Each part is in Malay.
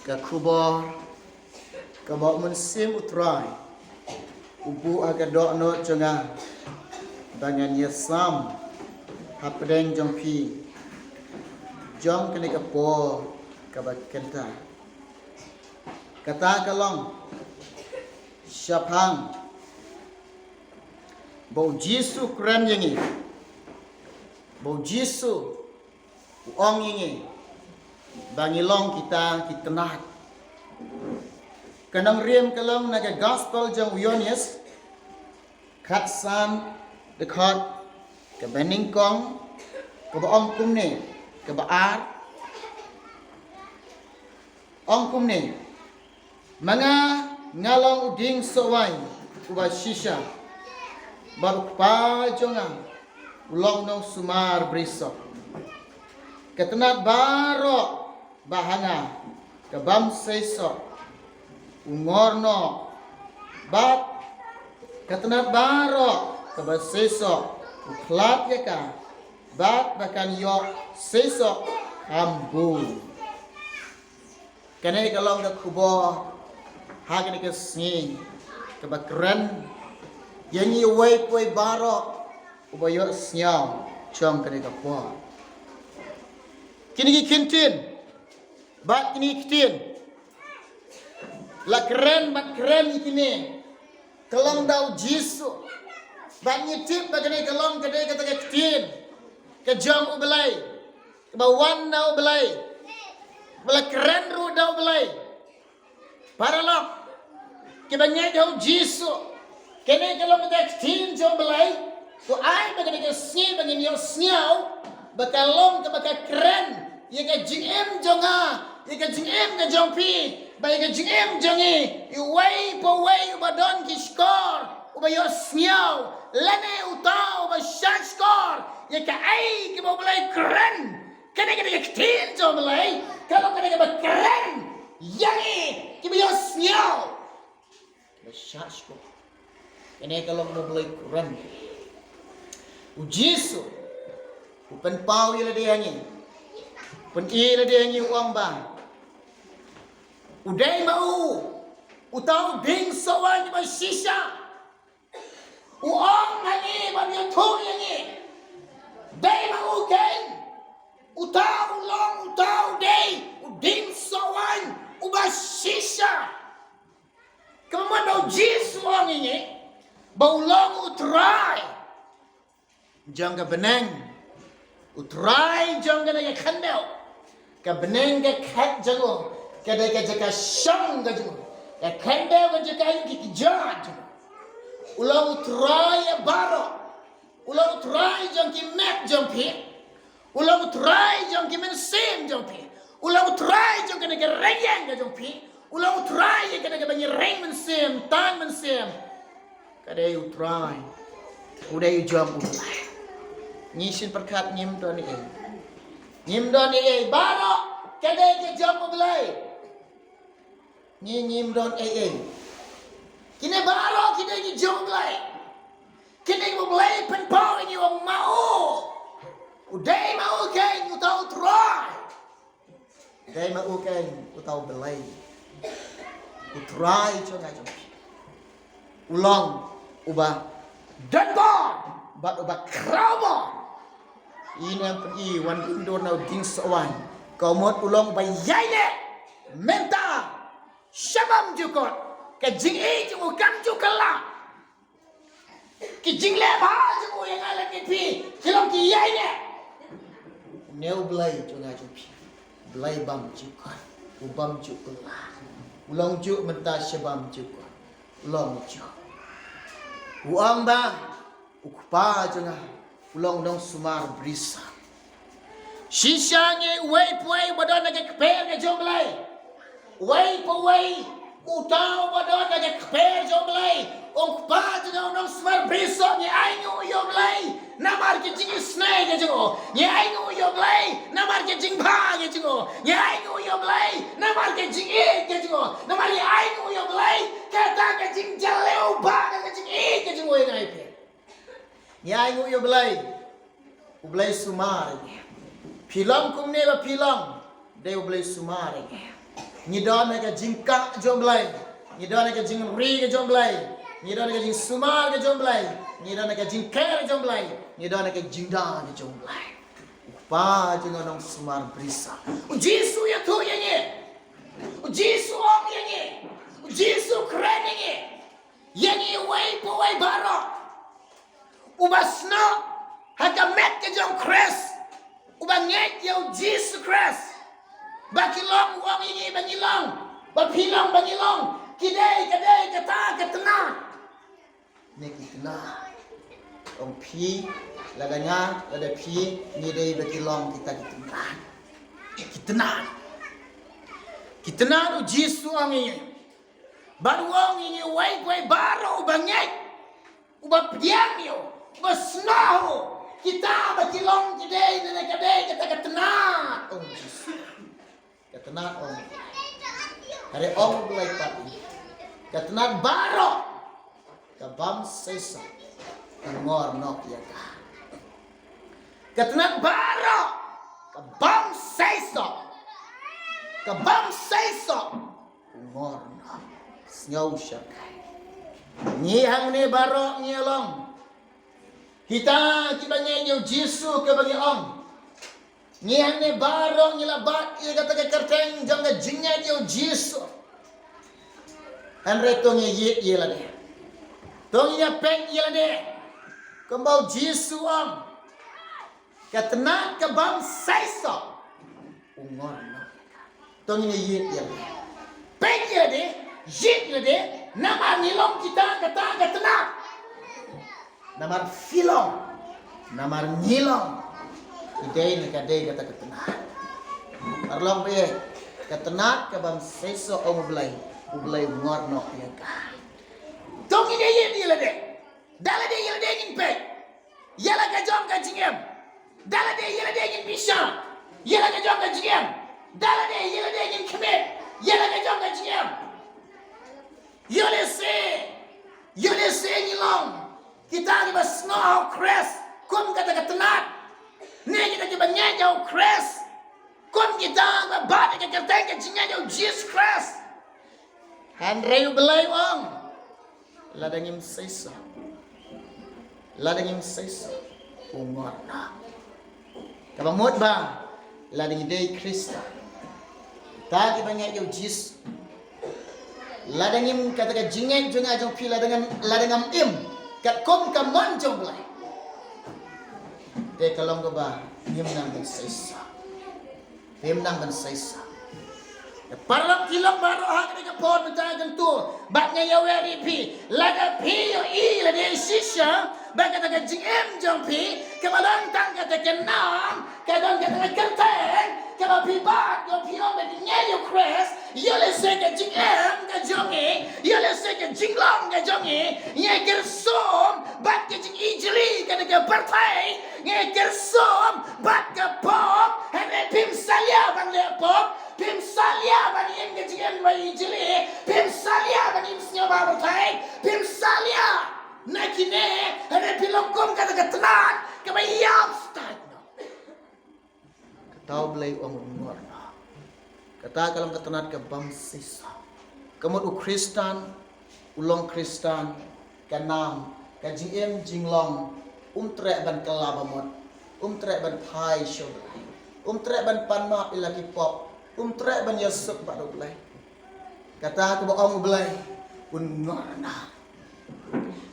Ka kubor ka bok mun sim utrai ubu aga dok no jonga bangan yasam hapdeng jong pi jong kene ka po ka ba kenta kata kalong syapang bau jisu kren yangi bau jisu ong yangi bangilong kita tnat kanang riem kalong naga gospel jang uyonis khatsan dekat ke beningkong ke ong kumne ke baar ong kumne manga ngalong uding sowai uba shisha baru pa jonga ulong nong sumar brisok ketenat baro bahana kabym seisoh ungorno bat ketenat baro kabym seisoh uklat yaka bat bakan yok seisoh ambul kene kalong da kubo hagene ke sing kebakren yangi wei poi baro ubayok snyao chong kene kapo kini kintin bat kini kitin la keren bat keren ikini kelong dau jisu bat nyitip bagane kelong kede kata kitin ke jong ubelai ke bawan dau belai bala keren ru dau belai paralok ke banyak dau jisu kene kelong kata kitin jong belai ko ai bagane ke si bagane yo sniau bakalong ke bakal keren ye ka jingem jonga ye ka jingem ka jongpi ba ye ka jingem jongi you way po way badon ki score uba yo sniau lane utau ba shot score ye ka ai ke bo belai keren kene ke tin jong belai kalau kene ke ba keren yangi ke bo yo sniau ba shot score kene kalau mo belai keren ujisu upen pau ila dia ni pen ila dia ni uang bang udai mau utau ding sawan ba shisha uang hani ba dia thu ni dai mau ken utau long utau dai uding sawan uba shisha kamu mau jis uang ni bau long utrai jangka benang utrai jangka na khandel ka benang ka khat jango ka de ka jaka shang ga jango ka khandel ka jaka ki jad ulang utrai baro ulang utrai jangki mat jampi ulang utrai jangki mensim jampi ulang utrai jangka na reyang ga jampi ulang utrai ka na banyi reng mensim tan mensim ka de utrai udai jam utrai nyisin perkat nyim do ni baro kade ke jam belai nyim don kine baro kide ki jam belai kine mo belai pen pau ni wong mau udai mau ke utau try dai mau ke utau belai utrai chonga jom ulang uba danbon bat uba krabo ini yang pergi wan indor nau ding sawan kau mot ulong bayai ne menta shabam jukot ke jing ju kam ju kala ke jing le ba ju yang ala ke pi kilong ki yai ne neu blai jonga ju pi blai bam jukot ubam ju kala ulong ju menta shabam jukot ulong ju uang ba ukpa jonga ulong dong sumar brisa shisha nye wei puai badon na keper na joglai wei puai utau badon na keper joglai ong pa jong dong sumar brisa nye aingu yoglai namar ke jing snai ke jo nye aingu yoglai namar ke jing pha ke jo nye aingu yoglai namar ke jing e ke jo namar ye aingu yoglai kata ke jing jaleu ba ke jing e ke jo ngai pe nyai ngu yo belai sumar. Pilang kumne ba pilang, deu belai sumar. Nyidon ke jingka jomblai. Nyidon ke jingri ke jomblai. Nyidon ke jing sumal ke jomblai. Nyidon ke jingker ke jomblai. Nyidon ke jingda ke jomblai. Pa jengonong sumar brisa. Jisu ya tu yang ye. Jisu om yang ye. Jisu keren yang ye. Yang ye wai po wai barok. Ubasno hakamet ke jong kres. Ubangek yo Jisu kres. Bakilong wong ini bangilong. Bapilong bangilong. Kidai kata ketena. Nek ketena. Om pi ladanya lada pi ngidai bakilong kita ketena. Ketena. Ketena u Jisu wong ini. Baru wong ini wai baro ubangek. Ubapdiam yo. Ubasnaho. Kita bakilong kidai kata ketena. Om Jisu. Ketenat om, hari om belai pati. Ketenat baro, kabam seisoh, ngor nok ya ka. Ketenat baro, kabam seisoh, ngor nok, nyau syakai. Nyihang ni baro nyelong. Kita kibanya Jisu ke bagi om. Ngihan ni barong ngilabat ia kata ke kerteng jangan jingat yo Jisu. Andre tong ye lah deh. Tong ya peng ye lah deh. Kembau Jisu om. Katena ke bang seisoh. Ungor nak. Tong ye lah deh. Peng ye lah deh. Jit lah deh. Nama ngilong kita kata katena. Nama filong. Nama ngilong. Idai ni kadai kata ketenat. Arlong be ketenat ke bang seisoh ublai ngorno ya ka. Tong ini ye lah deh. Dala deh ye lah deh ingin pe. Ye lah ka jom ka jingem. Dala deh ye lah deh ingin bisa. Ye lah ka jom ka jingem. Dala deh ye lah deh ingin kemet. Ye lah ka jom ka jingem. Yo le se ngilong. Kita ni bas no kres. Kum kata ketenat. Ni kita banyak jauh kres. Kon kita babat ke kerteng ke jinga jauh Jisus kres. Handreu belai wong. Ladangim seisoh. Ungorna. Kabamut bang. Ladang idei Krista. Tadi banyak jauh Jisus. Ladangim kata ke jinga jauh pi ladangam im. Kat kom kamon jauh belai. Dia kalau ke bah, himnang dan seisoh. Parlok kilong baru hak ni kapon menjaga tu. Baknya ya weri pi, lada pi yo i lada sisa. Bak kata ke jingem jong pi, kemalang tang kata ke nam, kadang kata ke kenteng, kalau pi bak yo pi om bednya yo kres, yo le se ke jingem ke jongi, yo le se ke jinglong ke jongi, ye gersom, bak ke jing ijli kata ke partai, ye gersom, bak ke pop, hene pim salia bang le pop. Pim salia bani im ke jingem bani ijli, pim salia bani im snyoba partai, pim salia. Nakine ada pilongkom kata ketenat kebayap start no. Kataw belai orang umur no. Kata kalau ketenat ke bang seisoh. Kemudian Kristen, ulong Kristen, kanam, kajiem jinglong, trek ban kelabamot, trek ban pai shobai, trek ban panma ilaki pop, trek ban yasuk baru belai. Kata aku bohong belai, unor na.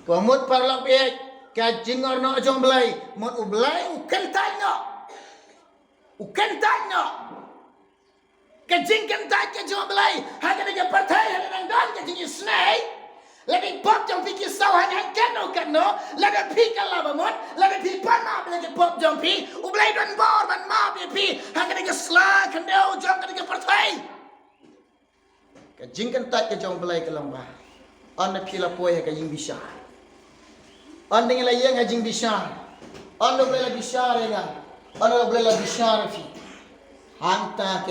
Kemud parlok biak kajing orno jong belai mut ublai ukentan no kajing kentan ke jong belai hada de partai hada nang don kajing snai lagi pop jong pikir saw hanya kan no lada pi kala bamot lada pi panma lagi pop jong pi ublai don bor ban ma pi hada de sla kandau jong ke partai kajing kentan ke jong belai kelamba on pi la poi kajing bisa. On dengan layang hajing bisa. On lo boleh bisa dengan. On lo boleh bisa refi. Hangta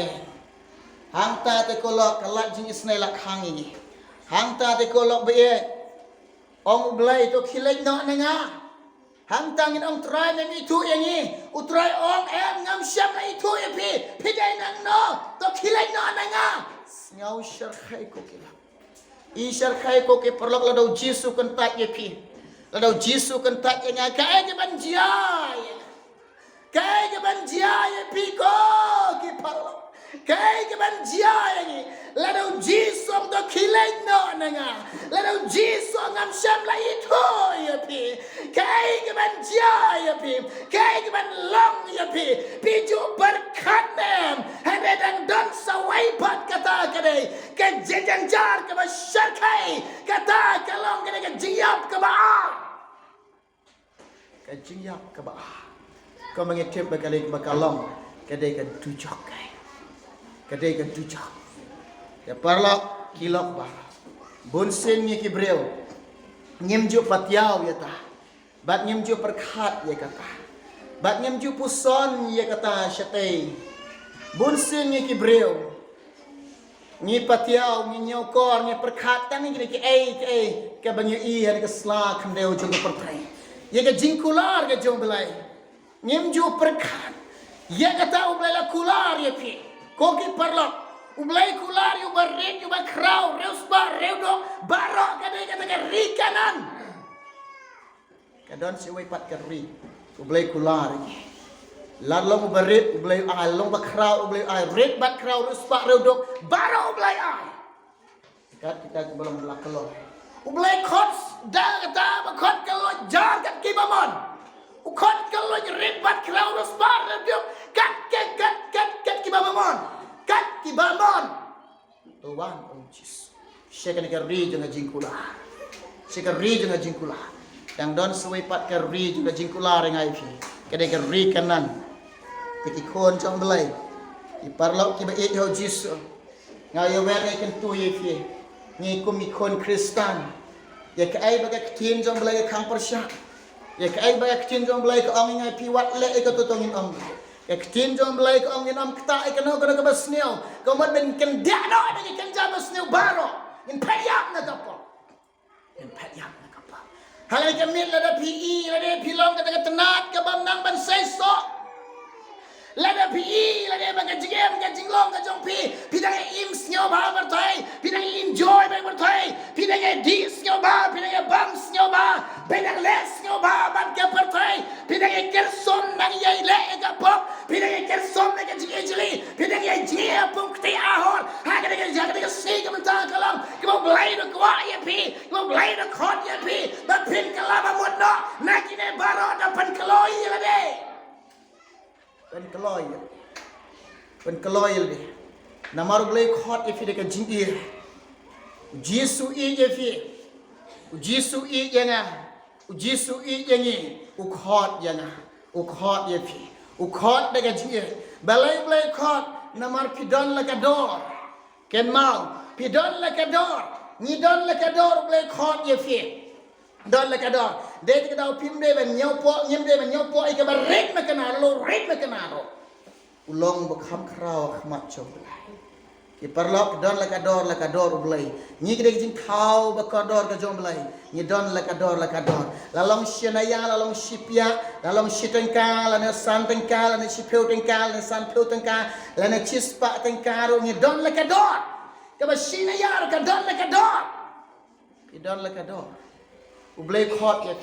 te kolok kalak jing isnai lak hang ini. Hangta te kolok be. Ong boleh itu kilek no nenga. Hangta ngin ong try nem itu yang ni. Utrai ong ngam syam na itu ya pi. Pidai nang no. To kilek no nenga. Ngau syarkhai ko kila. I syarkhai ko ke perlok ladau Jisu kentat ye pi. Ladau Jisu kentat ye ngakai ke banjai. Kai ke banjai ye pi ko ke perlok. Kai ke banjai ye. Ladau Jisu am to khilai no nanga. Ladau Jisu ngam syam la itu ye pi. Kai ke banjai ye pi. Kai ke ban long ye pi. Pi ju berkat nem. Hade dang don sawai pat kata kadai. Ke jejanjar ke masyarakat. Kata kalong kadai ke jiap ke ba. Ke jiap ke ba. Kau mengitip bakal bakalong kadai ke tujok kai. Kadai ke tujok. Ya parlok kilok ba. Bunsin ni kibreu. Nyemju patiau ya ta. Bat nyemju perkhat ya kata. Bat nyemju puson ya kata syatay. Bunsin ni kibreu. Ni patiau ni nyokor ni perkhat tan ni ke ke banyu I hari ke sla kandeu jung pertai. Ya ke jingkular ke jung belai. Nyemju perkhat. Ya kata ublai la kular ya pi. Koki parlok. Ublai kular yu barik yu bakrau reus ba reudo barok kadai kata ke rikanan. Kadon siwai pat ke ri. Ublai kular ni. Lalong barit ublai ai long bakrau ublai ai red bakrau reus ba reudo barok ublai ai. Kat kita belum belakalo. Ublai khot da kata bakhot kalau jar kat kibamon. Ukhot kalau red bakrau reus ba reudo kat kibamon. Kat kibamon. Tuan Yesus. Syekh nak ri jangan jingkulah. Syekh ri jangan jingkulah. Yang don suai pat ke ri juga jingkulah rengai fi. Kedai ke ri kanan. Tiki kon jong belai. I parlok ki ba e ho Yesus. Ngayo wer ai kan tu ye fi. Ni kum ikon Kristen. Ya ke ai ba ke tin jong belai kang persya. Ya ke ai ba ke tin jong belai ke ong ngai pi wat le ke tutongin ong. Ketin jom belai ke ong inam kta ikano kono ke basneu. Komod ben kendak no ada ikan jam basneu baro. In payap na kapo. In payap na kapo. Halai kemit lada PE lada pilong kata tnat kabym nang ban seisoh. Lada PE lada baga jigem ga jinglong ga jong pi. Pidang im sneu ba bertai. Pidang enjoy ba bertai. Pidang di sneu ba, pidang bam sneu ba. Pidang les sneu ba ban ke bertai. Pidang kerson nang yai le ga pop. Pidang kerson ga jigejli. Pidang yai jia pung kti ahor. Ha ga ga jaga ga si ga mentang kalam. Kau belai do kwa ye pi. Kau belai do khot ye pi. Ba pin kalaba modno. Nakine baro da pan kaloi lade. Pen keloi le namar blai khot ifi de ka jingi Jisu I ifi Jisu I yanga Jisu I yangi u khot yanga u khot ifi u khot de ka jingi balai blai khot namar pidon la ka dor ken mau pidon la ka dor ni don la ka dor blai khot ifi don la ka dor de ke dau pim de ben nyopo nyem de ben nyopo I ke ba red me kana lo red me kana ro ulong bekham krau khmat chom ki parlok don la ka dor ulai ni ke de jing khau ba ka dor ka jom ulai ni don la ka dor lalong shenaya lalong shipya lalong shitengka lana santengka lana shipeu tengka lana sanpeu tengka lana chispa tengka ro ni don la ka dor ka ba shenaya ka don la ka dor ki don la ka dor ublai khot ye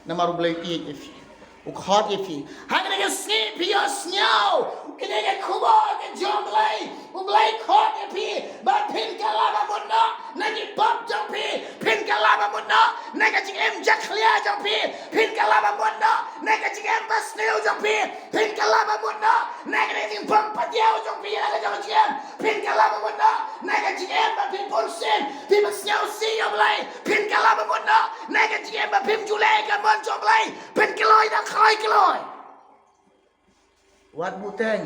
namar ublai I ye u khot ye fi hagre ke snip yo snow kene ke kubo ke jomlai ublai khot ye fi ba pin kalaba munno nagi pop jong pi pin kalaba munno naga jing em jaklia jong pi pin kalaba munno naga jing em basneu jong pi pin kalaba munno naga jing pom patiao jong pi naga jong jing pin kalaba munno naga jing em ba pin ponsen pi basneu si yoblai pin kalaba munno naga jing em ba pin julai ka mon jomlai pin kaloi da khoi kaloi wat buteng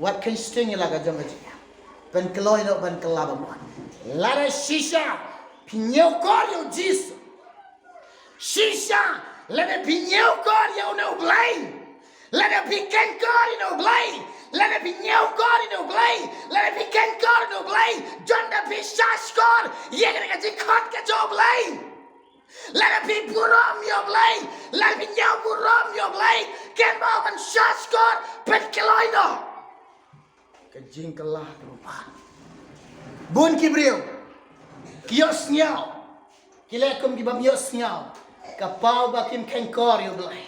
wat kan sting la ka jong jing pen kaloi no pen kalaba mon lara shisha pinyeu koryo Jisu shisha lada pinyeu koryo no blai lada piken koryo no blai lada pinyeu koryo no blai lada piken koryo no blai jonda pi shash kor yegre ka jikhot ka jo blai lada pi buram yo blai lada pinyeu buram yo blai ken ba man shash kor pen kaloi no ka jing kalah rupa Bun kibriu. Kios nyao. Kilekum gibam yos nyao. Kapau bakim kengkor yo belai.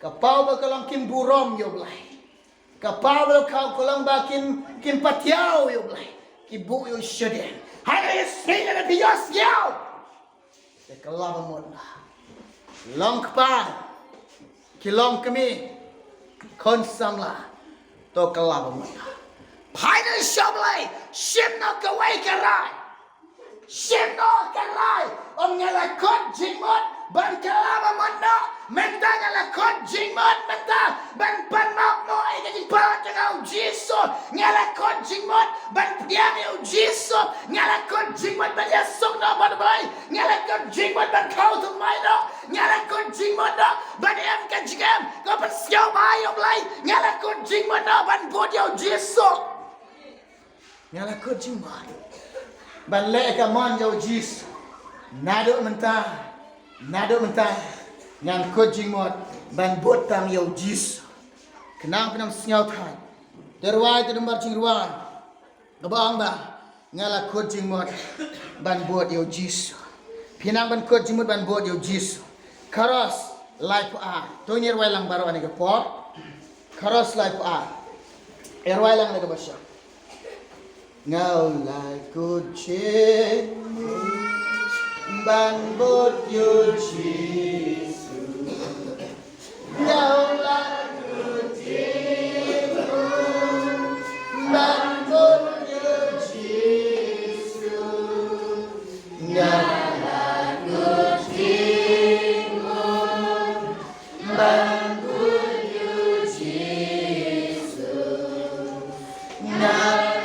Kapau bakalang kim burom yo belai. Kapau bakal kolang bakim kim patiao yo belai. Kibu yo syedien. Hai yo sini na yos nyao. Kekalaba mona. Long kepal. Kilong kami. Konsamla. To kalaba mona. Pai shablai. Shim no kawai karai. Shim no karai. Om nyala kot jingmot. Ban kalaba mona. Menta nyala kot jingmot. Menta. Ban panok no. Ika jingpat dengan jiso. Nyala kot jingmot. Ban pediam eu jiso. Nyala kot jingmot. Ban yasuk no. Ban bay. Nyala kot jingmot. Ban kau tu mai no. Nyala kot jingmot no. Ban em kan jingam. Kau persiau bay om lay. Nyala kot jingmot no. Ban bod eu jiso. Nyala kot jingmot. Ban le ka mon eu jiso. Nado mentah. Nado mentah. Nyan kot jingmot. Ban bod tam eu jiso. Kenang penam senyau thai. Terwai tu nomor jingruan. Nabang ba. Nyala kot jingmot. Ban bod eu jiso. Pinang ban kot jingmot ban bod eu jiso. Karos life a. Tu nyerwai lang baru ane ke pot. Karos life a. Erwai lang ane ke basya. Ngau lai kot jingmot. Ban bod eu jiso. Ngau lai kot jingmot. Ban bod eu jiso. Ngau lai kot jingmot. Ban bod eu jiso. Ngau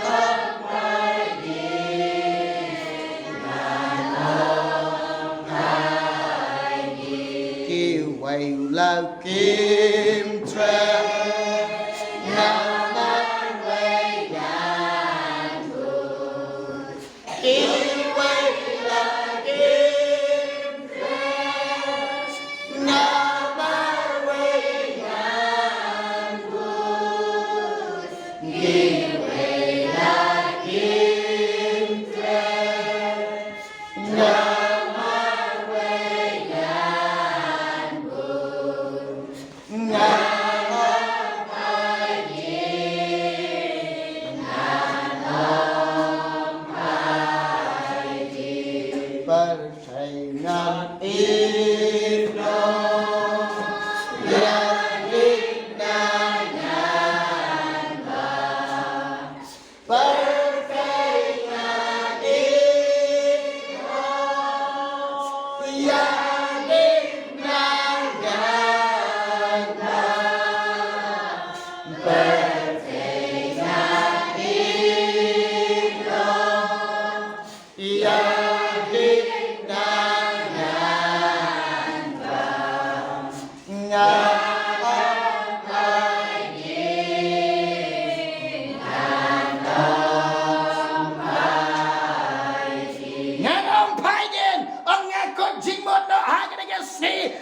lao kim tre ngao mắt quay đàn buồn kim quay là kim tre ngao mắt quay đàn buồn kim quay là kim tre ngao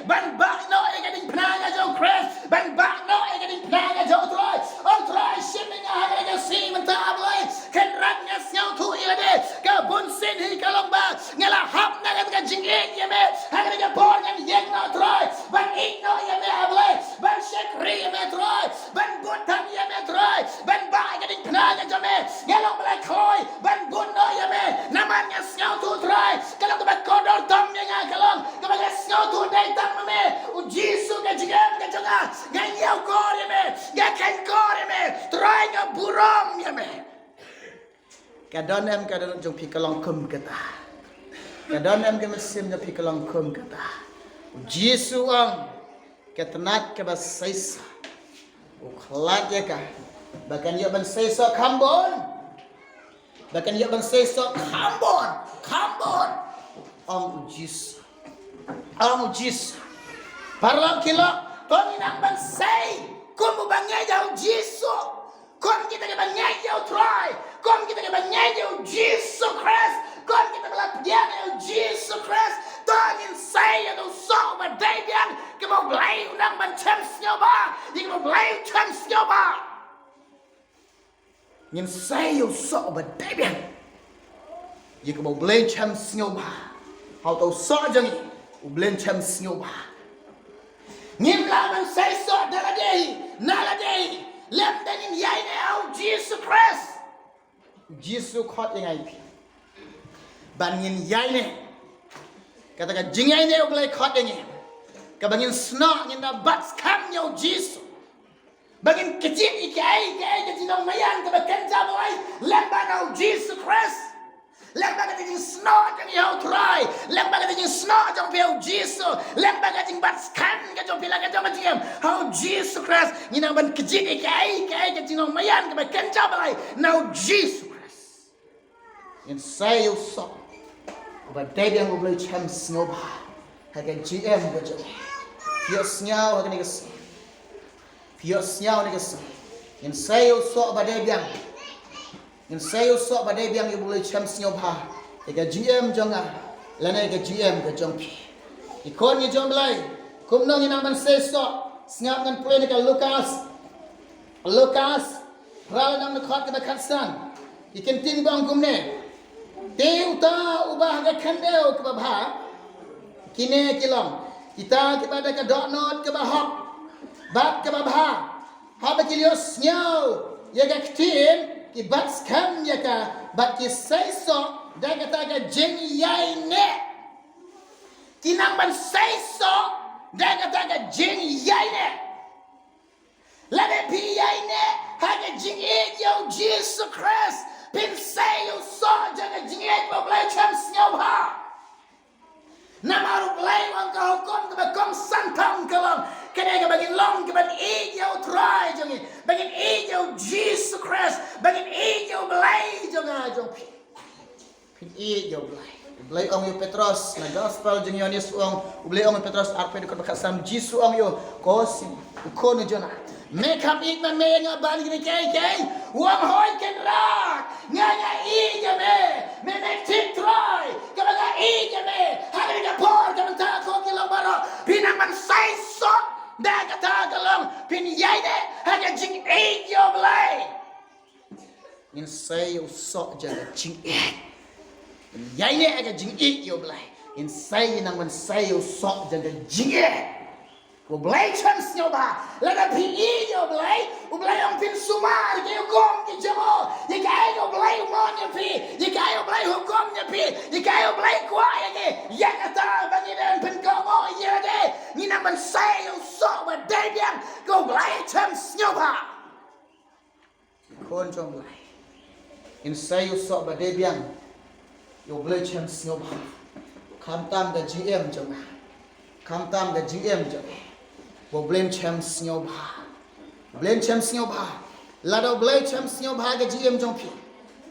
ban bak no e gading pnaga jo crash ban bak no e gading pnaga jo troy on troy shipping a ga si menta boy kan rat nga siao thu ide ka bun sin hi kalong ba ngala hap na ga jinge yeme ha ga por ngan yeng no troy ban ik no yeme boy ban shekri yeme troy ban but tam yeme troy ban ba gading pnaga jo me ngalong bla khoi ban bun no yeme naman nga siao thu troy kalong ba kodor tam nga kalong ka ba siao thu dai tam me u jisu ga jigam ga jonga ga nyau kor yeme ga kan kor yeme troy nga burom yeme kadon em kadon jong pi kalong kum kata kadon em ke mesim jong pi kalong kum kata jisu ang ketnat ke bas seisoh u khlat ya ka bahkan yo ban seisoh kambon bahkan yo ban seisoh kambon ang jisu parlam kilo toni nak ban sei kumu bangai jauh jisu kom kita ke bangai jauh try kom kita ke bangai jauh jisu Christ kom kita belak dia jauh jisu Christ toni sei atau sok berdaian ke mau belai undang ban champs nyoba ke mau belai champs nyoba nyin sei jauh sok berdaian ye ka blame cham snyo ba how to so jang u blame cham snyo ba ngim la man seisoh dala dei nala dei lem dangin yai ne au Jesus Christ Jesus khot yang ai pi ban ngin yai ne kata ka jingai ne u blai khot yang ka bangin sno ngin da bats kam yo Jesus bagin kecil ikai ke jinong mayang ke bakan jabai lembang au Jesus Christ lembang ke jing sno jang yo try lembang ke jing sno jang piau Jesus lembang ke jing bats kan ke jong pila ke jong jing au Jesus Christ nginang ban kecil ikai ke jinong mayang ke bakan jabai now Jesus Christ in say you so but they yang boleh cham sno ba hagan GM ke jong pios nyao hagan ke pios nyao ni kes in sayo so badai biang in sayo so badai biang you boleh cham snyo ba ega GM jonga lana ega GM ke jong pi ikon ni jong blai kum nong inang ban seisoh snap ngan play ni ka Lukas ral nang khot ke bakan ikin tin bang kum ne teu ta ubah ga khandeu ke ba kine kilong kita pada ke dot not ke bahok bat ke babha ha bakilios nyau ya ga ktin ki bat skam ya ka bat ki seisoh da kata ga jing yai ne kinang ban seisoh da kata ga jing yai ne la de pi yai ne ha ga jing e yo Jesus Christ pin say yo so ja ga jing e ba blai cham nyau ha namaru blai wang ka hukum ke bakom santang kalam kene ke bagin long ke ban e yo try jangi bagin e yo Jesus Christ bagin e yo blai janga jong pin e yo blai ong yo Petrus na gospel jangi Yohanes ong blai ong Petrus arpe de bakasam Jesus ong yo kosi ko no jona me kam ik man me nga ban ni kai wang hoi ken rak nga e ya me tik try ke baga e ya me hari ka por ka ta ko ki lo baro pinang man seisoh da ka ta ka long pin yai de ha ka jing e yo blai in say yo so ja jing e yai ne ka jing e yo blai in say nang man say yo so ja jing e ko blai cham snyo ba la da pi e yo blai u blai ong pin sumar ke yo gom ki jamo ye ka yo blai mon ye pi ye ka yo blai ho gom ye pi ye ka yo blai kwa ye ke ya ka ta ba ni den pin ko mo ye de ni na man sai yo so ba dai biang ko blai cham snyo ba kon chom blai in sai yo so ba dai biang yo blai cham snyo ba kam tam da GM jong kam tam da GM jong bo blame cham snyo ba blame cham snyo ba lado blame cham snyo ba ga GM jong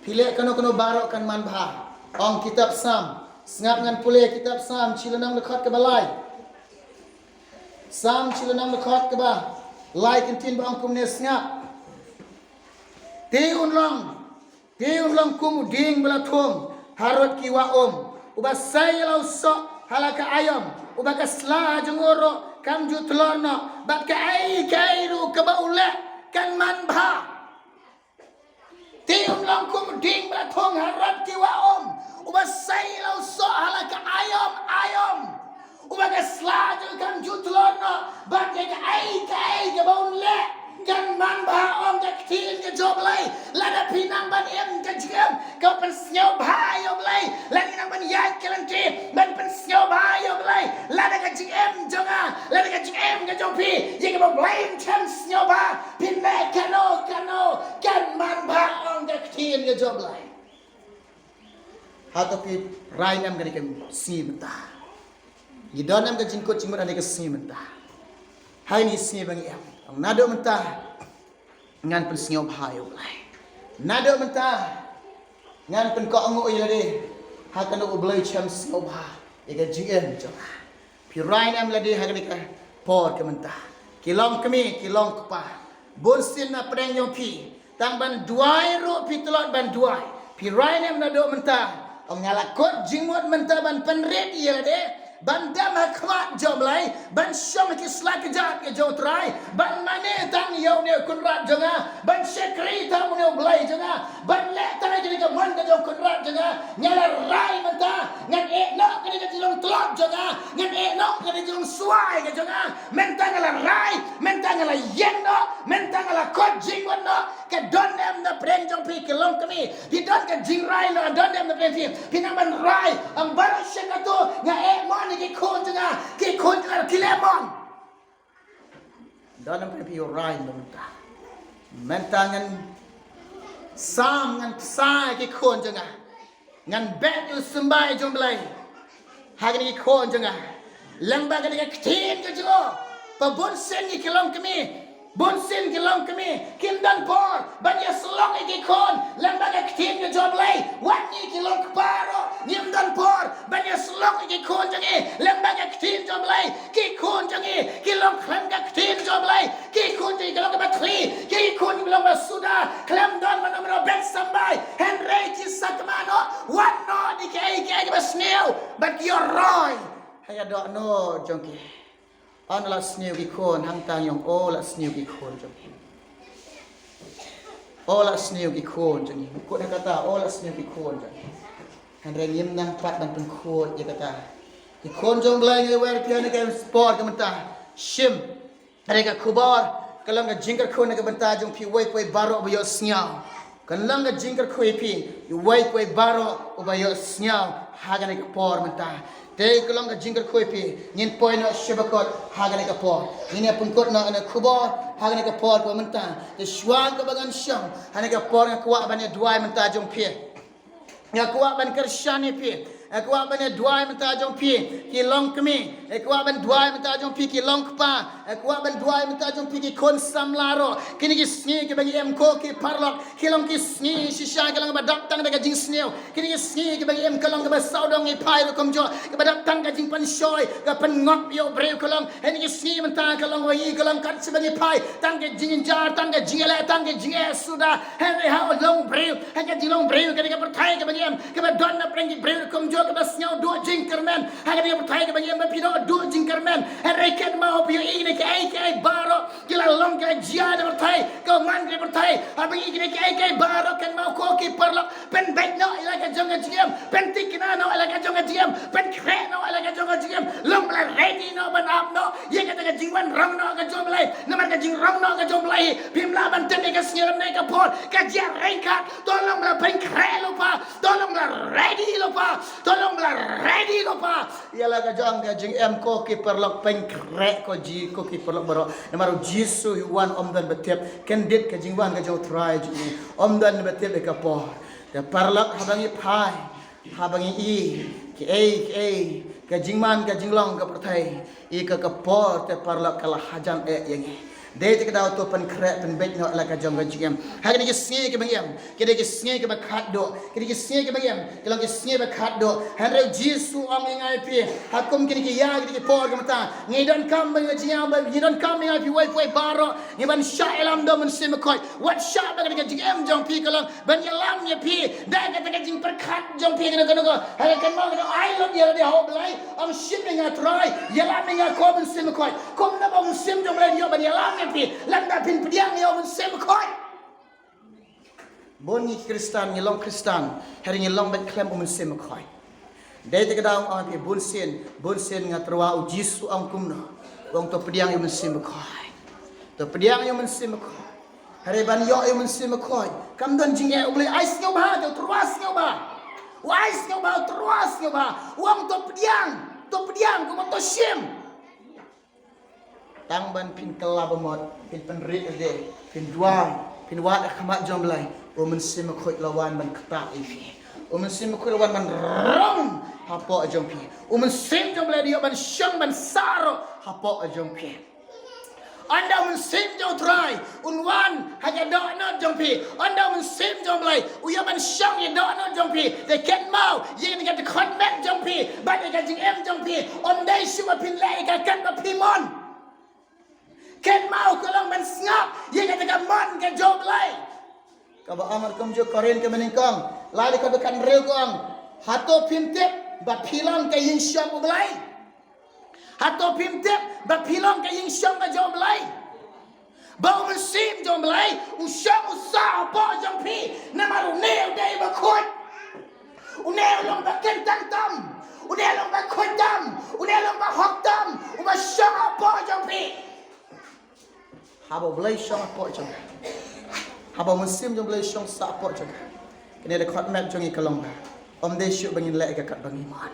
pile kano barok kan man ba ong kitab sam ngap ngan pule kitab sam chilanang lekhot ke balai sam chilanang lekhot ke ba lai kentin ba ong kumne ngap te unlong kum ding bela thum harot ki wa uba sai lau so halaka ayam uba ka sla jengoro kam ju telorno bat ka ai kairu ka baula kan man bha tium long kum ding bla thong harat ki wa uba sai lau so halaka ayam uba ka sla ju kam ju telorno bat ka ai ka baula kan man bha ka tin ka job lai la da pinang ban em ka jam ka pen snyo bha yo lai la ni nang ban ya kelanti ban pen snyo bha yo lai la da ka jam jonga la da ka jam ka jopi ye ka blame cham snyo bha pin le kano kan man bha ka tin ka job lai ha to pi rai nam ka ni ka si menta ni don nam ka jin ko chimur ane ka si menta hai ni si bang em ang nado mentah ngan pen snyo bha yo blai nado mentah ngan pen ko angu yo de ha kan do blai cham snyo bha ye ga GM jo pi rai nam la de ha ga por ke mentah kilong kemi kilong kpa bon sil na preng yo pi tang ban duai ro pi telot ban duai pi rai nam nado mentah ong nyala kot jingmot mentah ban pen red ye la de ban dam khwat job lai ban shom ki slak jat ke jo trai ban mane tang yo ne kunrat jonga ban sekri tang ne blai jonga ban le tang ke man ke jo kunrat jangan nyala rai mentah ngan nok kena jilong telok jangan ngan nok kena jilong suai ke jangan mentah ngala rai mentah ngala yen no mentah ngala kot jing wan no ke don em na preng jong pi ke long kami pi don ke jing rai no don em na preng pi nang ban rai ang baru syekatu nga mon ni ki khon jangan ki khon jangan ki lemon don em pi rai no mentah ngan sam ngan psa ki khon jangan ngan bet yu sembai jom belai hagani ki khon jangan lamba gani ki ktin ke jo pa bon sen ki long kami bon sen ki long kami kim dan por ban ya slong ki khon lamba ga ktin ke jo belai wat ni ki long paro nim dan por ban ya slong ki khon jangi lamba ga ktin jo belai ki khon jangi ki long klam ga ktin jo belai ki khon jangi long ba thli ki khon long ba suda klam dan man no bet sambai henry ki sakmano wat no di ke ba sneu but you're right haya do no jongki on la sneu ki khon hang tang yong o la sneu ki khon jongki o la sneu ki khon jongki ko na kata o la sneu ki khon jongki henry nim nang pat dan pun khon ye kata ki khon jong lai ngai wer pian ke sport ka mata shim are ka khubar kalang ka jingkar khon ka banta jong pi wai poi baro ba yo snyao kalang ka jingkar khoi pi wai poi baro ba yo snyao haga ne ka por mata te kalang ka jingkar khoi pi nin poi no shibakot haga ne ka por nin pun kot na ana khubar haga ne ka por ko mata te shwang ka bagan sham hane ka por ka kwa ban ya duai mata jong pi ya kwa ban kershani pi ekwa ban duai mata jong pi ki long kami ekwa ban duai mata jong pi ki long kpa ekwa ban duai mata jong pi ki kon samlaro kini ki sni ki bagi em ko ki parlok ki long ki sni shisha ki long ba dak tang daga jing sneu kini ki sni ki bagi em kalong ka ba saudong i pai kom jo ki ba dak tang ka jing pan shoy ka pan ngop yo breu kalong heni ki sni mata kalong wa yi kalong kat sebagai pai tang ke jing jar tang ke jing ele tang ke jing sudah heni ha long breu ha ka jing long breu ka perthai ka bagi em ka ba don na preng ki breu kom jo ka snyau do jingkermen haga dia perthai ke bagi em pino do jingkermen reket mau pio ini ke ai baro kila long ke jia de perthai ko man ke perthai abi ini ke ai baro kan mau ko ki perlok pen baik no ila ka jong jiem pen tikina no ila ka jong jiem pen kre no ila ka jong jiem long la ready no ban up no ye ka ta jingwan rong no ka jom lai namar ka jing rong no ka jom lai pim la ban ten ke snyam ne ka por ka jia rengkat tolong la pen kre lupa tolong la ready lupa tolong ready ko pa ialah ka jang ka jing em ko ki perlok pen krek ko ji ko ki perlok baro namaru jisu wan om dan betep kendit ka jing wan ka jo try ji om dan betep ka po ya perlok habangi pai habangi i ki ka jing man ka jing long ka perthai i ka po te perlok kala hajam yang Dei te kadau to pen krek pen bet no la ka jong ka jing ha ki snge ke bangem ki de ki snge ke ba khat do ki snge ke bangem ki long ki snge ba khat do henre jisu ong ngai pi hakum ki ya ki por ka mata ngi don kam ba jing ba ni don kam ngai pi wai baro ni ban sha elam do mun sim koi what sha ba ki jing em jong pi ka long ban ya lam ye pi da ka ta jing per khat jong pi ka no ha kan mo ka ai lo dia de ho blai am shim ngai try ya lam ngai ko mun sim koi kom na ba mun sim jong le yo ban ya lam landa pin pediang yo mun sem koi boni kristan ni long kristan hari ni long bet klem mun sem koi dei te kadang on pi bun sen ngatrwa u jisu ang kumno wong to pediang yo mun sem koi to pediang yo mun sem koi hari ban yo mun sem koi kam don jinge ule ais ngau ba to truas ngau ba wais ngau ba truas ngau ba wong to pediang ko to sem tang ban pin kelab mod pin penrit de pin duai pin wat khamat jom lai o men sim khoi lawan man khata ifi o men sim khoi lawan man rong hapo jom pi o men sim jom lai dia ban syang ban saro hapo jom pi anda men sim jom try unwan haja do no jom pi anda men sim jom lai uya ban syang ye do no jom pi they can mau ye ni get connect jom pi but they get em jom pi on day shuma pin lai ka kan ba pi mon ken mau kalau men ngap ye kata ka mon ke job lai ka ba amar kam jo koren ke meningkong lari ka bekan reu kong hato pimtep ba philang ke yin syam ulai hato pimtep ba philang ke yin syam ka job lai ba men sim job lai u syam u sa po jong pi na maru neu dei ba khot long ba kentang tam. Udah long ba khodam. Udah long ba hokdam. Uba syong apa jong pi. Haba belai syong apa jong. Haba musim jong belai syong sa apa jong. Kini ada khotmat jong i kalong ba. Deh syuk bangin lek kat bangi mat.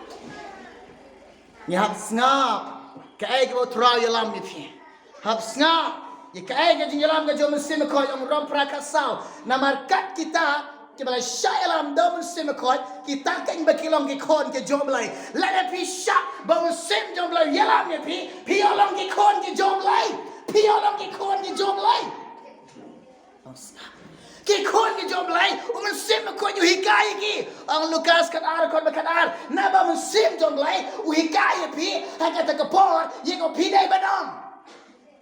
Ni hab ngap. Cái cái try yalam ni pi. Hab ngap. Ye cái cái jing yalam ga jom musim ko yang rom prakat sao. Namar kat kita balai syai yalam do musim ko kita kan bakilong ki kon ke jom balai. La pi syak ba musim jom balai yalam ni pi yalam ki kon ke jom balai. Pi yalam ki kon ke jom balai. Ki kon ki jom lai musim ko yu hikai ki ang Lukas kat ar kon kat ar na ba musim jom lai u hikai pi ha ta kapor ye ko pi dai badam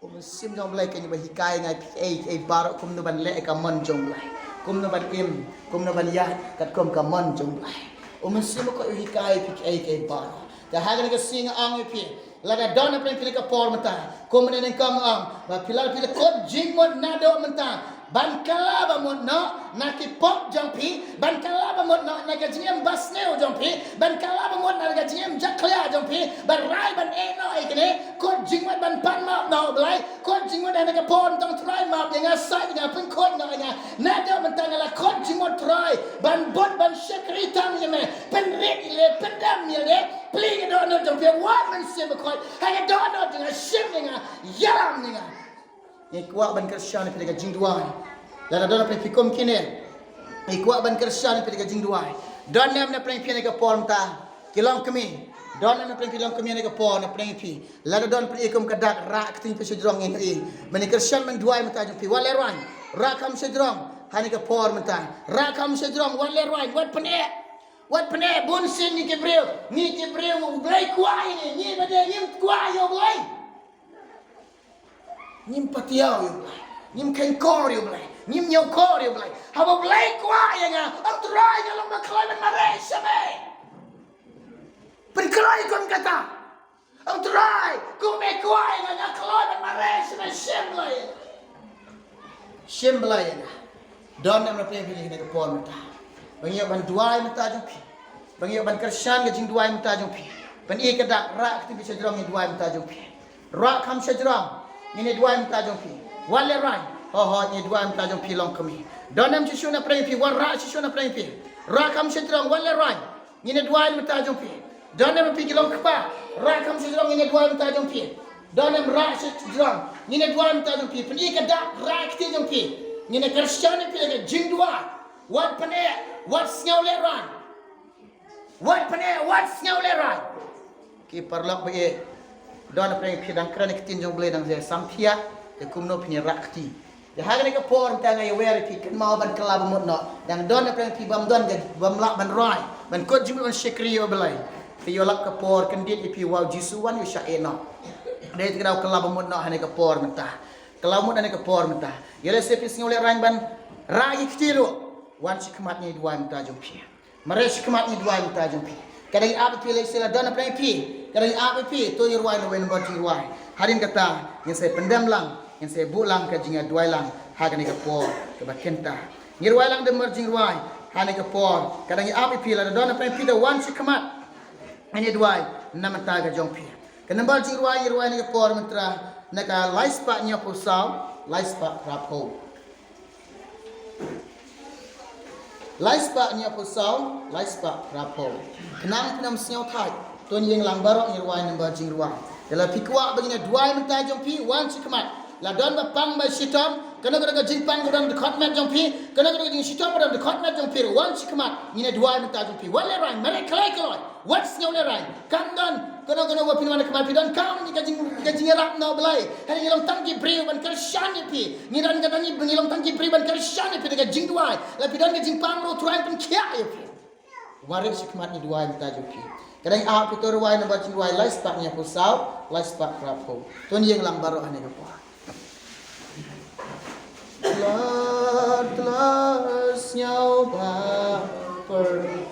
musim jom lai kan yu hikai ngai pi ai bar kum no ban le ka mon jom lai kum no ban im kum no ban ya kat kum ka mon jom lai musim ko yu hikai pi ai bar ta ha ga sing ang pi lada dona pen pi ka por mata kum ne kam ang ba pilal pi ko jing mod na do mata ban kala ba mod no na ki pop jampi ban kala ba mod no na ka jiem basneo jampi ban kala ba mod na ka jiem jaklia jampi ban rai ban no ikene ko jingmat ban pan ma no blai ko jingmat na ka pon tong try ma yang sai nga pun ko no nga na do man tang la ko jingmat try ban bot ban shekri tang yeme pen red le pen dam ye le pli do no jampi wa man sim ko ha do no nga shim nga yaram nga ni kuat ban kersia ni pada jing duai dan ada nak fikum kini ni kuat ban kersia ni pada jing duai dan nam na preng pi ni ka pom ta kilong kami dan nam na preng kilong kami ni ka pom na preng pi la don pri ikum ka dak ra kting pe sejrong ni ban kersia man duai mata jing pi wale ran ra kam sejrong hani ka pom mata ra kam sejrong wale ran wat pene bun sin ni kebreu blai kuai ni bade nim kuai yo blai nim patiao yo blai nim ken kor yo blai nim nyau kor yo blai haba blai kwa yang am try kalau ma klai man mare sabe perklai kon kata am try ku me kwa yang klai man mare sabe shemblai don nam pe pilih ne ko pon mata bangyo ban duai mata jong pi bangyo ban kersan ke jing duai mata jong pi ban e kadak ra akti bi sejrong ni duai mata jong pi ra kam sejrong ini dua mata jong pi wale rai ini dua mata jong pi long kami donam chisu na preng pi warra chisu na preng pi ra kam setrong wale rai ini dua mata jong pi donam pi long kpa ra kam setrong ini dua mata jong pi donam ra setrong ini dua mata jong pi peni ka dak ra kti jong pi ini kersyane pi ga jing dua wat pene wat sngaw le rai wat pene wat sngaw le rai ki parlok be don preng pi dang kran kitin jong ble dang se sampia de kumno pini rakti de hagne ka por tanga ye wer pi kan mau ban kelab mot no dang don preng pi bam don ge bam lak ban roi ban ko jimi ban shekri yo belai fi yo lak ka por kan dit pi wow jisuan yo sha eno de tigrau kelab mot no hane ka por menta kelab mot hane ka por menta ye le se pi singole rang ban rai kitilo wan sikmat ni dua menta jong pi mare sikmat ni dua menta jong pi kadang apa pilih sila dona preng pi kadang apa pi to yirwai no wen bot yirwai harin kata yang saya pendam lang yang saya bulang ke jinga duai lang hagani ka por ke bakenta yirwai lang de merjing ruai hani ka por kadang apa pi la dona preng pi da wan sikmat ani duai namata ga jong pi kadang bal yirwai ni ka por mentra naka laispa nya pusau laispa rapo laispa nya pusau laispa rapo kenang penam senyau thai ton yeng lang barok yirwai number jing ruai dalam pikwa begini dua menta jong pi wan sikmat la don ba pang ba sitom kana kana jing pang godam de khotmat jong pi kana kana jing sitom godam de khotmat jong pi wan sikmat ni dua menta jong pi wale rai mare klai kloi wat senyau le rai kam don kana wa pinwan kemal pi don kam ni ka jing rap no belai hari long tangki breu ban kershan ni pi ni don kata ni long tangki breu ban kershan ni pi de jing duai la pi don ke jing pang ro tuai pen kia ya pi warik sikmat ni dua menta jong pi kadang apa itu ruai nombor ruai lais paknya pusau lais pak rapo tuan yang lang baru ane apa telas nyawa pergi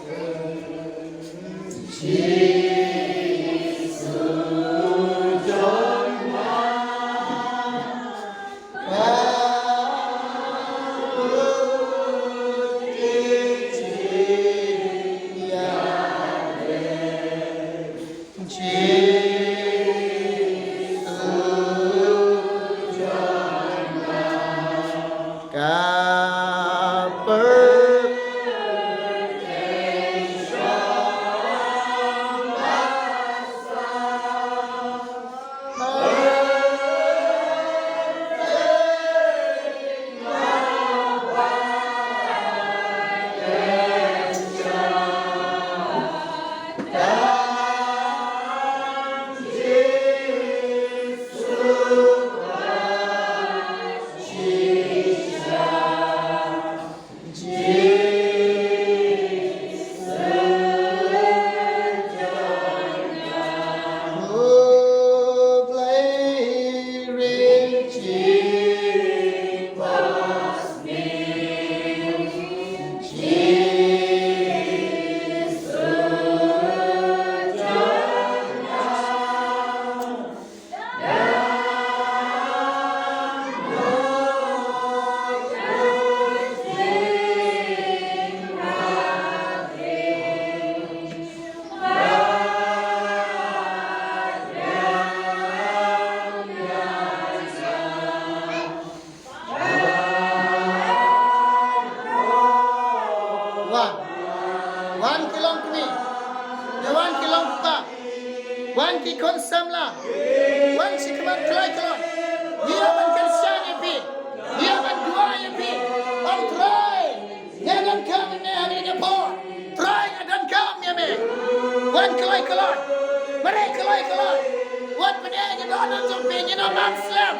Wan ki long pa. Wan ki konsamla. Wan si kemat kelai kelai. Dia man kersan pi. Dia man dua pi. Au try. Ya dan kami ni hari ni po. Try dan kami me. Wan kelai kelai. Mereka kelai kelai. Wan penanya dan jumpa ni nama Islam.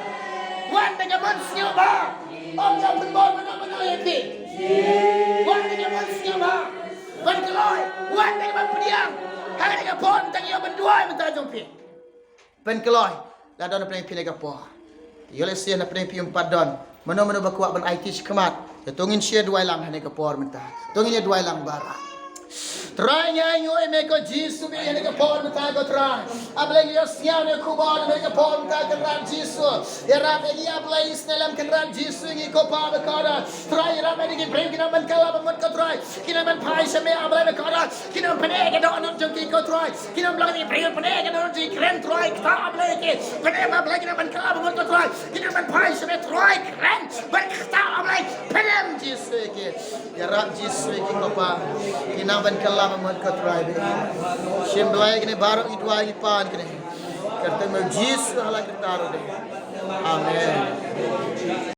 Wan dengan manusia bah. Om yang penbol mana pi. Wan dengan manusia bah. Wan kelai. Wan dengan pendiam. Hari ni po tanya berdua minta jumpa. Pen kelai. Dah don peleng pilih gapo. Yole sia na peleng pium padon. Mano bakuak ban IT kemat. Ya tungin sia dua lang hane gapo minta. Tungin ya dua lang bara. Try nya yo me ko Jesus be hane gapo minta go try. Ableng yo sia ne kubon me gapo minta kan Jesus. Ya rabe dia ableng isnelam kan Jesus ngi ko pa be kada. Try rabe ni prem kina ban kala ban ko try. Kina ban pai se me ableng be kada. Kina pene ke do non jong ki ko try. Kina blang ni prem pene ke do ji kren try ta ableng ke. Pene ableng kina ban kala ban ko try. Kina ban pai se me try kren. Ban ta ableng pene Jesus ke. Ya rab Jesus ki ko pa. Kina ban kala ban ko try be. Shim dua kini baru idua ipan kini. Kerta me Jesus hala kita ro de. Amen.